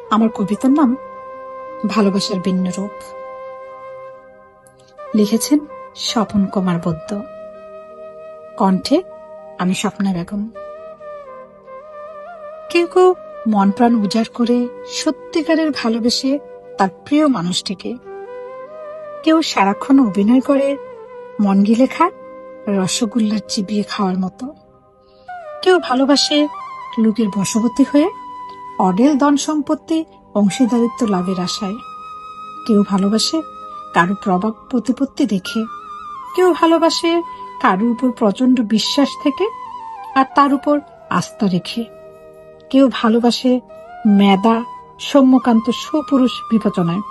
আমার কবিতার নাম ভালোবাসার ভিন্ন রূপ। লিখেছেন স্বপন কুমার বৈদ্য, কণ্ঠে আমি স্বপ্না বেগম। কেউ কেউ মন প্রাণ উজাড় করে সত্যিকারের ভালোবেসে তার প্রিয় মানুষটিকে, কেউ সারাক্ষণ অভিনয় করে মন গিলে খায় রসগোল্লার চিবিয়ে খাওয়ার মতো। কেউ ভালোবাসে লোকের বশবর্তী হয়ে অঢেল ধন সম্পত্তি অংশীদারিত্ব লাভের আশায়। কেউ ভালোবাসে কারো প্রভাব প্রতিপত্তি দেখে, কেউ ভালোবাসে কারো উপর প্রচন্ড বিশ্বাস থেকে আর তার উপর আস্থা রেখে। কেউ ভালোবাসে মেধা সৌম্যকান্ত সুপুরুষ বিবেচনায়।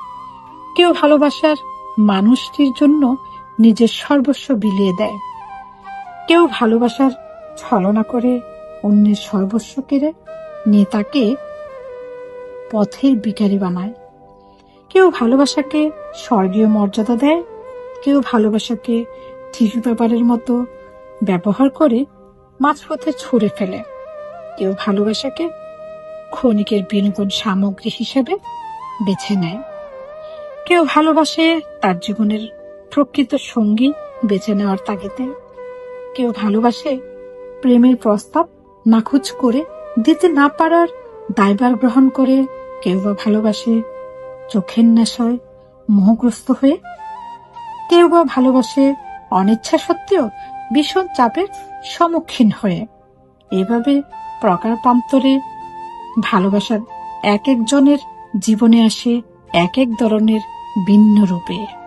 কেউ ভালোবাসার মানুষটির জন্য নিজের সর্বস্ব বিলিয়ে দেয়। কেউ ভালোবাসার ছলনা করে অন্যের সর্বস্ব কেড়ে নিয়ে তাকে পথের ভিখারি বানায়। কেউ ভালোবাসাকে স্বর্গীয় মর্যাদা দেয়, কেউ ভালোবাসাকে টিস্যু পেপারের মতো ব্যবহার করে মাঝপথে ছুঁড়ে ফেলে। কেউ ভালোবাসাকে ক্ষণিকের বিনোদন সামগ্রী হিসেবে বেছে নেয়। কেউ ভালোবাসে তার জীবনের প্রকৃত সঙ্গী বেছে নেওয়ার তাগিদে। কেউ ভালোবাসে প্রেমের প্রস্তাব নাখোঁজ করে দিতে না পারার দায়ভার গ্রহণ করে। কেউ বা ভালোবাসে চোখের নেশায় মোহগ্রস্ত হয়ে। কেউ বা ভালোবাসে অনিচ্ছা সত্ত্বেও ভীষণ চাপের সম্মুখীন হয়ে। এভাবে প্রকার প্রান্তরে ভালোবাসার এক একজনের জীবনে আসে এক এক ধরনের ভিন্ন রূপে।